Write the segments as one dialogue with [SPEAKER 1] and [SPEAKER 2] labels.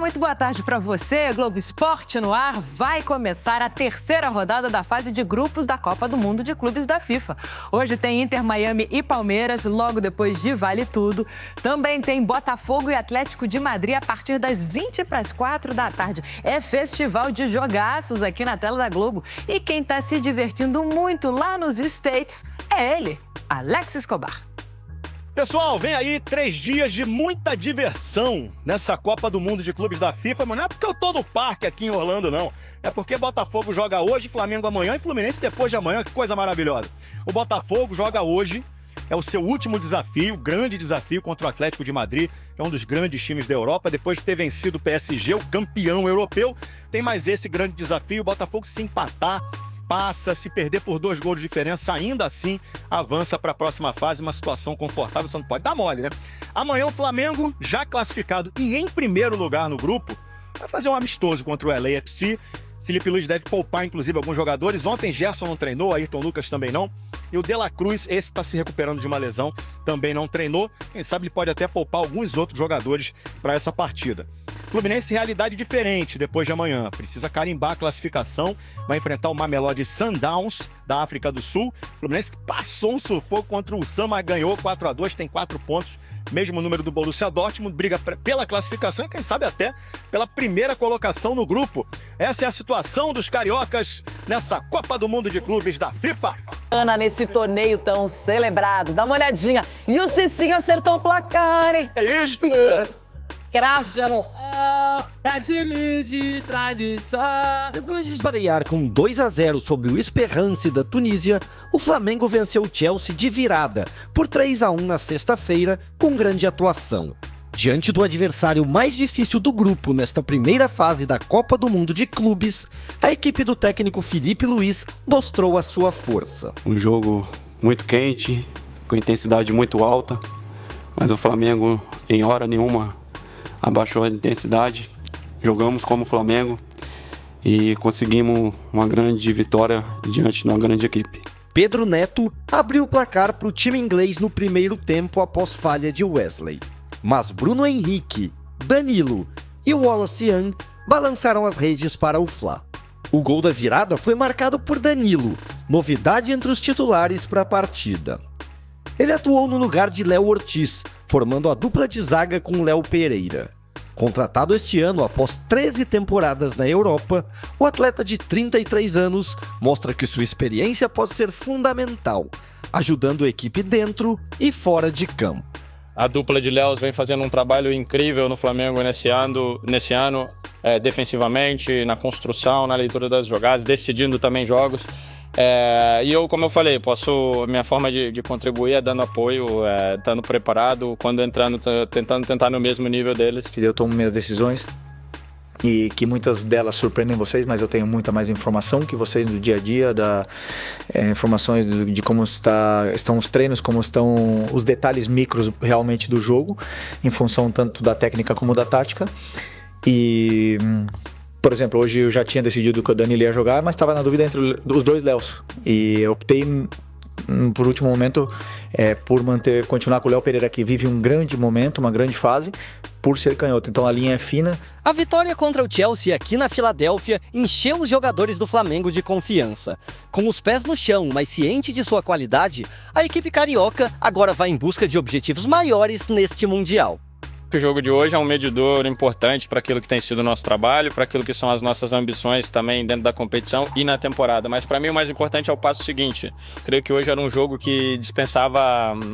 [SPEAKER 1] muito boa tarde para você. Globo Esporte no ar. Vai começar a terceira rodada da fase de grupos da Copa do Mundo de Clubes da FIFA. Hoje tem Inter, Miami e Palmeiras, logo depois de Vale Tudo. Também tem Botafogo e Atlético de Madrid a partir das 4:20 da tarde. É festival de jogaços aqui na tela da Globo. E quem está se divertindo muito lá nos States é ele, Alex Escobar.
[SPEAKER 2] Pessoal, vem aí 3 dias de muita diversão nessa Copa do Mundo de Clubes da FIFA, mas não é porque eu tô no parque aqui em Orlando, não. É porque Botafogo joga hoje, Flamengo amanhã e Fluminense depois de amanhã. Que coisa maravilhosa. O Botafogo joga hoje, é o seu último desafio, grande desafio contra o Atlético de Madrid, que é um dos grandes times da Europa. Depois de ter vencido o PSG, o campeão europeu, tem mais esse grande desafio. O Botafogo, se empatar, passa, se perder por 2 gols de diferença, ainda assim avança para a próxima fase, uma situação confortável, só não pode dar mole, né? Amanhã o Flamengo, já classificado e em primeiro lugar no grupo, vai fazer um amistoso contra o LAFC. Felipe Luiz deve poupar, inclusive, alguns jogadores. Ontem Gerson não treinou, Ayrton Lucas também não. E o De La Cruz, esse está se recuperando de uma lesão, também não treinou. Quem sabe ele pode até poupar alguns outros jogadores para essa partida. Fluminense, realidade diferente depois de amanhã. Precisa carimbar a classificação. Vai enfrentar o Mamelodi Sundowns, da África do Sul. Fluminense que passou um sufoco contra o Sam, mas ganhou 4-2, tem 4 pontos. Mesmo número do Borussia Dortmund, briga pela classificação e quem sabe até pela primeira colocação no grupo. Essa é a situação dos cariocas nessa Copa do Mundo de Clubes da FIFA.
[SPEAKER 3] Ana, nesse torneio tão celebrado, dá uma olhadinha. E o Cicinho acertou o placar, hein?
[SPEAKER 2] É isso?
[SPEAKER 3] Cracha,
[SPEAKER 4] de tradição. Depois de esbarear com 2-0 sobre o Esperance da Tunísia, o Flamengo venceu o Chelsea de virada por 3-1 na sexta-feira, com grande atuação. Diante do adversário mais difícil do grupo nesta primeira fase da Copa do Mundo de Clubes, a equipe do técnico Felipe Luiz mostrou a sua força.
[SPEAKER 5] Um jogo muito quente, com intensidade muito alta, mas o Flamengo em hora nenhuma abaixou a intensidade. Jogamos como Flamengo e conseguimos uma grande vitória diante de uma grande equipe.
[SPEAKER 4] Pedro Neto abriu o placar para o time inglês no primeiro tempo após falha de Wesley. Mas Bruno Henrique, Danilo e Wallace Young balançaram as redes para o Fla. O gol da virada foi marcado por Danilo, novidade entre os titulares para a partida. Ele atuou no lugar de Léo Ortiz, formando a dupla de zaga com Léo Pereira. Contratado este ano após 13 temporadas na Europa, o atleta de 33 anos mostra que sua experiência pode ser fundamental, ajudando a equipe dentro e fora de campo.
[SPEAKER 6] A dupla de Léos vem fazendo um trabalho incrível no Flamengo nesse ano, defensivamente, na construção, na leitura das jogadas, decidindo também jogos. E eu, como eu falei, minha forma de contribuir é dando apoio, estando preparado, quando entrando, tentando tentar no mesmo nível deles.
[SPEAKER 7] Que eu tomo minhas decisões e que muitas delas surpreendem vocês, mas eu tenho muita mais informação que vocês do dia a dia, informações de como estão os treinos, como estão os detalhes micros realmente do jogo, em função tanto da técnica como da tática. E... por exemplo, hoje eu já tinha decidido que o Danilo ia jogar, mas estava na dúvida entre os 2 Léos. E eu optei, por último momento, por continuar com o Léo Pereira, que vive um grande momento, uma grande fase, por ser canhoto. Então a linha é fina.
[SPEAKER 8] A vitória contra o Chelsea aqui na Filadélfia encheu os jogadores do Flamengo de confiança. Com os pés no chão, mas ciente de sua qualidade, a equipe carioca agora vai em busca de objetivos maiores neste Mundial.
[SPEAKER 6] O jogo de hoje é um medidor importante para aquilo que tem sido o nosso trabalho, para aquilo que são as nossas ambições também dentro da competição e na temporada. Mas para mim o mais importante é o passo seguinte. Creio que hoje era um jogo que dispensava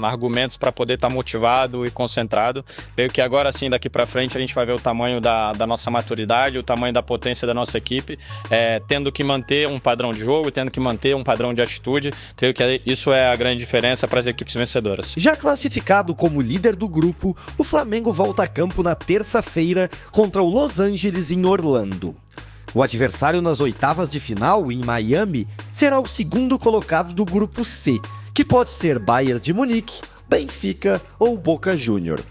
[SPEAKER 6] argumentos para poder estar motivado e concentrado. Creio que agora sim, daqui para frente, a gente vai ver o tamanho da nossa maturidade, o tamanho da potência da nossa equipe, tendo que manter um padrão de jogo, tendo que manter um padrão de atitude. Creio que isso é a grande diferença para as equipes vencedoras.
[SPEAKER 4] Já classificado como líder do grupo, o Flamengo volta a campo na terça-feira contra o Los Angeles em Orlando. O adversário nas oitavas de final, em Miami, será o segundo colocado do grupo C, que pode ser Bayern de Munique, Benfica ou Boca Juniors.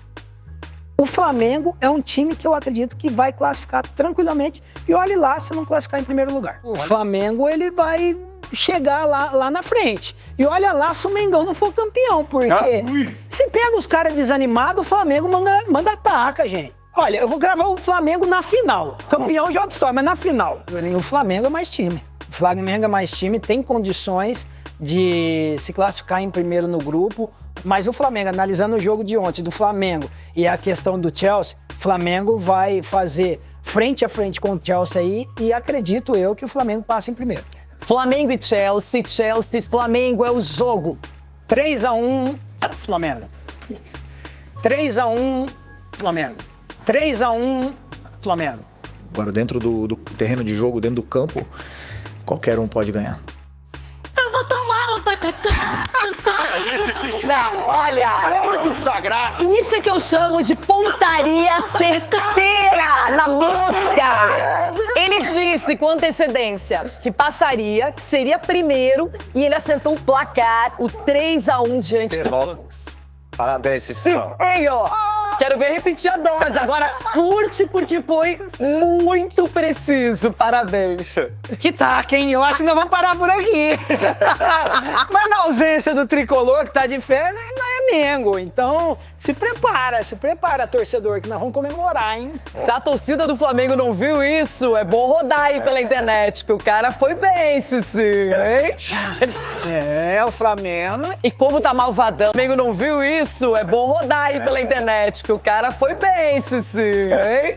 [SPEAKER 9] O Flamengo é um time que eu acredito que vai classificar tranquilamente e olhe lá se não classificar em primeiro lugar. O Flamengo ele vai chegar lá na frente. E olha lá se o Mengão não for campeão, porque se pega os caras desanimados, o Flamengo manda ataca, gente. Olha, eu vou gravar o Flamengo na final. Campeão já é outra história, mas na final. O Flamengo é mais time. O Flamengo é mais time, tem condições de se classificar em primeiro no grupo. Mas o Flamengo, analisando o jogo de ontem do Flamengo e a questão do Chelsea, o Flamengo vai fazer frente a frente com o Chelsea aí e acredito eu que o Flamengo passa em primeiro.
[SPEAKER 3] Flamengo e Chelsea, Chelsea, Flamengo é o jogo.
[SPEAKER 9] 3-1, Flamengo. 3-1, Flamengo. 3-1, Flamengo.
[SPEAKER 7] Agora, dentro do terreno de jogo, dentro do campo, qualquer um pode ganhar.
[SPEAKER 9] Eu vou tomar um olha, é muito sagrado.
[SPEAKER 3] Isso é que eu chamo de pontaria certeira na busca. Ele disse com antecedência que passaria, que seria primeiro, e ele acertou o placar, o 3-1 diante do Lopes.
[SPEAKER 4] Parabéns, Cicão.
[SPEAKER 3] Quero ver repetir a dose. Agora, curte porque foi muito preciso. Parabéns.
[SPEAKER 9] Que taca, hein? Eu acho que nós vamos parar por aqui. Mas na ausência do tricolor que tá de férias, não é Mengo. Então, se prepara, torcedor, que nós vamos comemorar, hein?
[SPEAKER 3] Se a torcida do Flamengo não viu isso, é bom rodar aí pela internet, que o cara foi bem, Cici, hein?
[SPEAKER 9] É, o Flamengo.
[SPEAKER 3] E como tá malvadão, o Flamengo não viu isso, é bom rodar aí pela internet, que o cara foi bem, Cici, hein?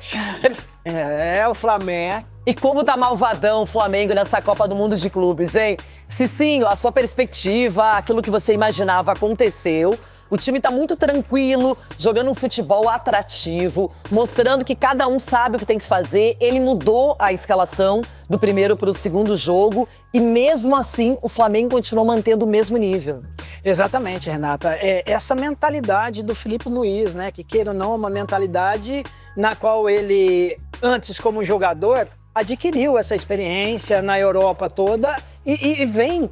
[SPEAKER 9] É, o Flamengo.
[SPEAKER 3] E como tá malvadão o Flamengo nessa Copa do Mundo de Clubes, hein? Cicinho, a sua perspectiva, aquilo que você imaginava aconteceu. O time tá muito tranquilo, jogando um futebol atrativo, mostrando que cada um sabe o que tem que fazer. Ele mudou a escalação do primeiro para o segundo jogo e mesmo assim o Flamengo continuou mantendo o mesmo nível.
[SPEAKER 9] Exatamente, Renata. É essa mentalidade do Filipe Luís, né? Que queira ou não, é uma mentalidade na qual ele, antes como jogador, adquiriu essa experiência na Europa toda e vem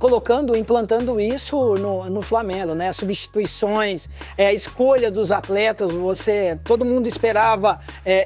[SPEAKER 9] implantando isso no Flamengo, né? Substituições, a escolha dos atletas, todo mundo esperava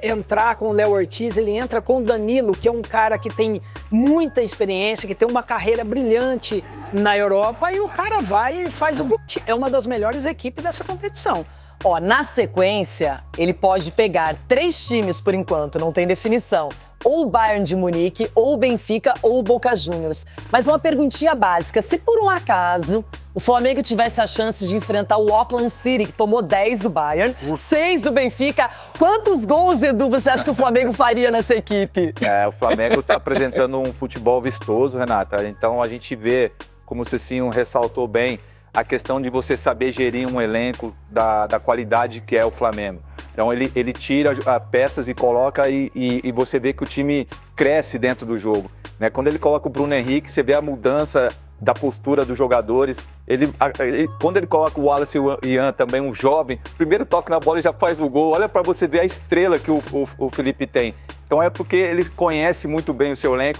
[SPEAKER 9] entrar com o Léo Ortiz, ele entra com o Danilo, que é um cara que tem muita experiência, que tem uma carreira brilhante na Europa, e o cara vai e faz o gol. É uma das melhores equipes dessa competição.
[SPEAKER 3] Ó, na sequência, ele pode pegar 3 times por enquanto, não tem definição. Ou o Bayern de Munique, ou o Benfica, ou o Boca Juniors. Mas uma perguntinha básica, se por um acaso o Flamengo tivesse a chance de enfrentar o Auckland City, que tomou 10 do Bayern, 6 do Benfica, quantos gols, Edu, você acha que o Flamengo faria nessa equipe?
[SPEAKER 10] O Flamengo está apresentando um futebol vistoso, Renata. Então a gente vê, como o Cicinho ressaltou bem, a questão de você saber gerir um elenco da qualidade que é o Flamengo. Então ele tira peças e coloca e você vê que o time cresce dentro do jogo, né? Quando ele coloca o Bruno Henrique, você vê a mudança da postura dos jogadores. Quando ele coloca o Wallace e Ian também, um jovem, primeiro toque na bola e já faz o gol. Olha para você ver a estrela que o Felipe tem. Então é porque ele conhece muito bem o seu elenco,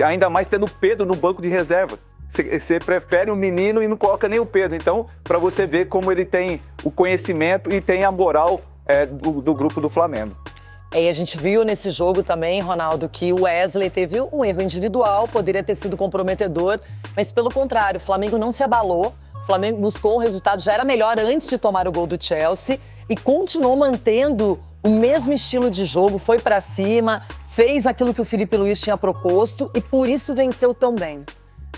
[SPEAKER 10] ainda mais tendo o Pedro no banco de reserva. Você prefere um menino e não coloca nem o Pedro. Então, para você ver como ele tem o conhecimento e tem a moral do grupo do Flamengo.
[SPEAKER 3] E a gente viu nesse jogo também, Ronaldo, que o Wesley teve um erro individual, poderia ter sido comprometedor, mas pelo contrário, o Flamengo não se abalou, o Flamengo buscou um resultado, já era melhor antes de tomar o gol do Chelsea e continuou mantendo o mesmo estilo de jogo, foi pra cima, fez aquilo que o Filipe Luís tinha proposto e por isso venceu tão bem.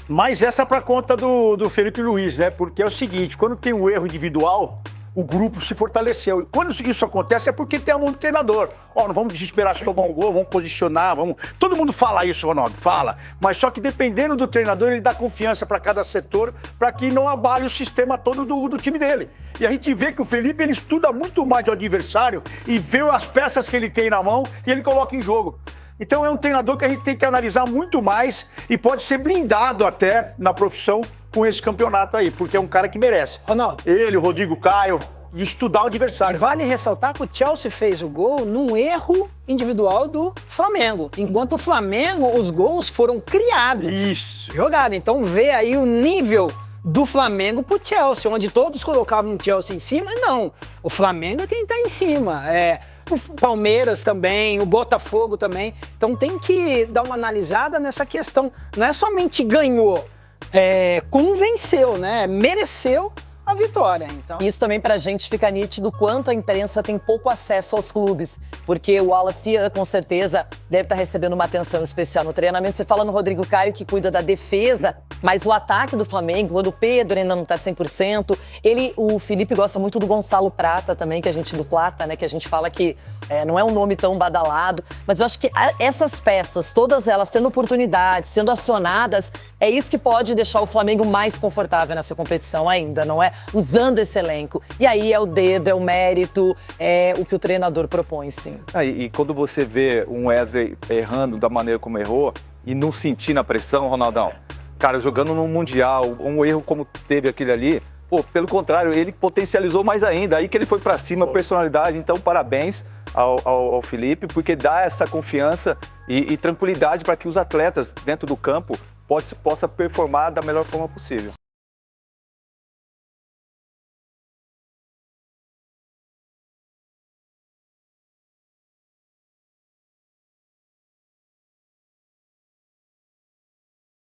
[SPEAKER 11] Mas essa é para conta do Felipe Luís, né? Porque é o seguinte, quando tem um erro individual, o grupo se fortaleceu. E quando isso acontece é porque tem a mão do treinador. Não vamos desesperar se tomar um gol, vamos posicionar, vamos... Todo mundo fala isso, Ronaldo, fala. Mas só que dependendo do treinador, ele dá confiança para cada setor para que não abale o sistema todo do time dele. E a gente vê que o Felipe, ele estuda muito mais o adversário e vê as peças que ele tem na mão e ele coloca em jogo. Então é um treinador que a gente tem que analisar muito mais e pode ser blindado até na profissão com esse campeonato aí, porque é um cara que merece.
[SPEAKER 9] Ronaldo.
[SPEAKER 11] Ele, o Rodrigo Caio, estudar o adversário.
[SPEAKER 9] Vale ressaltar que o Chelsea fez o gol num erro individual do Flamengo. Enquanto o Flamengo, os gols foram criados.
[SPEAKER 11] Isso.
[SPEAKER 9] Jogado. Então vê aí o nível do Flamengo pro Chelsea, onde todos colocavam o Chelsea em cima. Não, o Flamengo é quem tá em cima. O Palmeiras também, o Botafogo também. Então tem que dar uma analisada nessa questão. Não é somente ganhou, como venceu, né? Mereceu a vitória. Então,
[SPEAKER 3] Isso também pra gente fica nítido quanto a imprensa tem pouco acesso aos clubes, porque o Wallace com certeza deve estar recebendo uma atenção especial no treinamento. Você fala no Rodrigo Caio, que cuida da defesa, mas o ataque do Flamengo, quando o Pedro ainda não tá 100%, o Felipe gosta muito do Gonçalo Prata também, que a gente do Plata, né, que a gente fala que não é um nome tão badalado, mas eu acho que essas peças, todas elas tendo oportunidade, sendo acionadas, é isso que pode deixar o Flamengo mais confortável nessa competição ainda, não é? Usando esse elenco. E aí é o dedo, é o mérito, é o que o treinador propõe, sim.
[SPEAKER 10] E quando você vê um Wesley errando da maneira como errou e não sentindo a pressão, Ronaldão, cara, jogando no Mundial, um erro como teve aquele ali, pô, pelo contrário, ele potencializou mais ainda, aí que ele foi pra cima, personalidade, então parabéns ao Felipe, porque dá essa confiança e tranquilidade para que os atletas dentro do campo possam performar da melhor forma possível.